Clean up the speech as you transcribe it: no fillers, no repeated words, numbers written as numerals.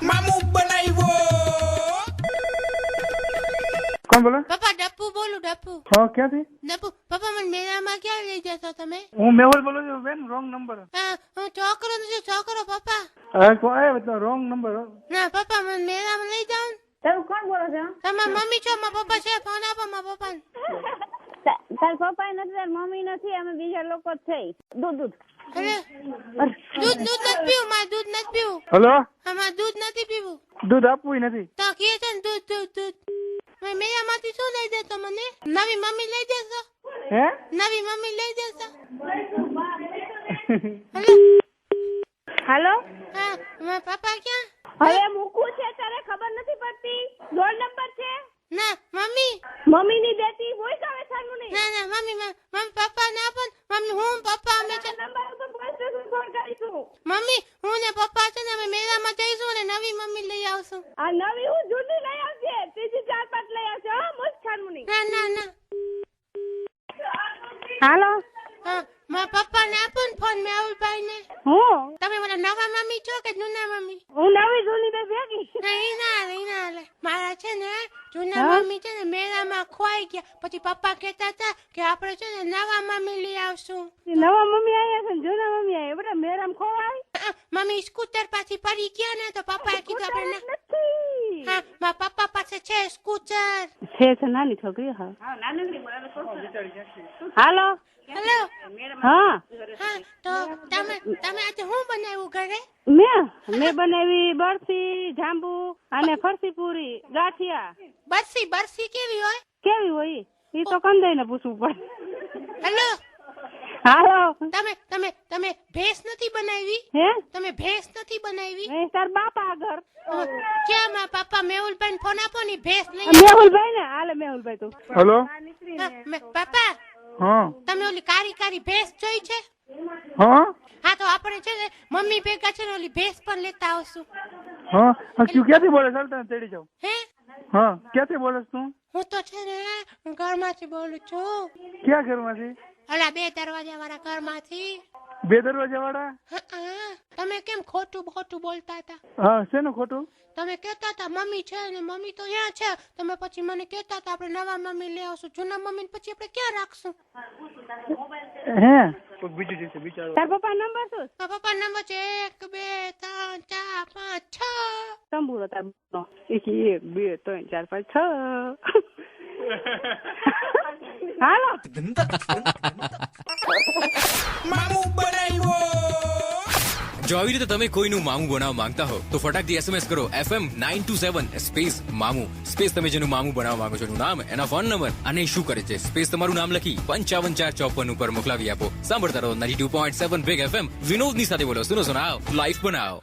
મામું બનાવ્યો. કોણ બોલો? પપ્પા ડપ્પુ બોલું, ડપ્પુ. હા, ક્યાંથી? ડપ્પુ પપ્પા મને મેળામાં ક્યાં લઈ જશો તમે? હું મેહુલ બોલું છું બેન. Wrong number. હા, હું છોકરો નથી, છોકરો પપ્પા. Wrong number. ના પપ્પા મને મેળામાં લઈ જાઓ ને. તમે કોણ બોલો છો? તમારા મમ્મી છો? મારા પપ્પા છે? ફોન આપો મારા પપ્પાને. તાર પપ્પા નથી, તાર મમ્મી નથી, અમે બીજા લોકો જ છે. દૂધ અરે દૂધ નથી પીવું, મારે દૂધ નથી પીવું. હલો, મારે દૂધ નથી પીવું. દૂધ આપવું નથી. તો કહે છે ને દૂધ. મેળામાંથી શું લઈ દેતો મને? નવી મમ્મી લઈ દેશો? હે? નવી મમ્મી લઈ દેશો? હાલો, હા, મારા પપ્પા ક્યાં? હવે મૂકવું છે તારે ખબર નથી પડતી? રોલ નંબર છે? ના મમ્મી. મમ્મી ની દેતી હોય કાવે સાનું નહીં. ના મમ્મી પપ્પા ના પણ મમ્મી હું પપ્પા અમે છે. નંબર ઉપર પોલીસ સ્ટેશન ફોન કરીશું. મમ્મી હું ને પપ્પા છે ને અમે મેળામાં જઈશું ને નવી મમ્મી લઈ આવશું. આ નવી હું જૂની લઈ આવશે, ત્રીજી 4-5 લઈ આવશે. હો મુસ્ત સાનું નહીં. ના. હાલો, હા, મારા પપ્પા ને આપો ને ફોન મેહુલભાઈ ને. હું તમે મને નવા મમ્મી છો કે જૂના મમ્મી? હું નવી જૂની બે ભેગી. નહીં ના હાલે. મારા છે ને જૂના હા? મમ્મી છે ને મેળામાં ખોવાઈ ગયા. પછી પપ્પા કહેતા હતા કે આપણે છે ને નવા મમ્મી લઈ આવશું. નવા મમ્મી આવ્યા છે ને જૂના મમ્મી આવ્યા. બધા મેરામ ખોવાય મમ્મી સ્કૂટર પાછી પડી ગયા ને તો પપ્પાએ કીધું આપણે નથી. હા, મારા પપ્પા પાસે છે સ્કૂટર. છે નાની છોકરી. હા, હાલો, હેલો. હા, હા, તો તમે આજે શું બનાવ્યું ઘરે? મેં બનાવી બરફી, જાંબુ અને ફરસી પૂરી, ગાંઠિયા. બરસી કેવી હોય? કેવી હોય એ તો કંદાઈ ને પૂછવું પડે. હેલો. હાલો, તમે ભેંસ નથી બનાવી? હે તમે ભેંસ નથી બનાવી? એ તાર બાપા આગળ. ક્યાં મારા પપ્પા મેહુલભાઈ ને ફોન આપો ને ભેંસ લઈ મેહુલભાઈ ને હાલે મેહુલભાઈ તું. હલો. પપ્પા હા. તમે ઓલી કારી ભેંસ જોઈ છે? હા. હા, તો આપણે છે ને મમ્મી ભેગા છે ને ઓલી ભેંસ પણ લેતા આવશું. હા. તું ક્યાંથી બોલે? ચાલ તને તેડી જાઉં. હે? હા, ક્યાંથી બોલસ તું? હું તો છે ને ઘરમાંથી બોલું છું. ક્યાં ઘરમાંથી? અલા 2 દરવાજા વાળા ઘરમાંથી. 2 દરવાજા વાળા? હા, તમે કેમ ખોટું બોલતા હતા? હા, શેનું ખોટું? તમે કહેતા હતા મમ્મી છે ને મમ્મી તો અહીંયા છે. તમે પછી મને કહેતા હતા આપણે નવા મમ્મી લઈ આવશું. જૂના મમ્મી પછી આપણે ક્યાં રાખશું? હે? બીજું જશે બિચારો. તાર પપ્પા નંબર શું? મારા પપ્પા નંબર છે 1 2 3 4 5 6. તંબુરો તાર 1 2 3 4 5 6. હાલો, મામું બનાવ્યો. જો આવી રીતે તમે કોઈનું મામું બનાવવા માંગતા હો તો ફટાકથી SMS કરો FM 927 સ્પેસ મામું સ્પેસ તમે જેનું મામું બનાવવા માંગો છો એનું નામ, એના ફોન નંબર અને શું કરે છે સ્પેસ તમારું નામ લખી 55454 ઉપર મોકલાવી આપો. સાંભળતા રહો 92.7 Big FM. વિનોદની સાથે બોલો. સુનો લાઈફ બનાવો.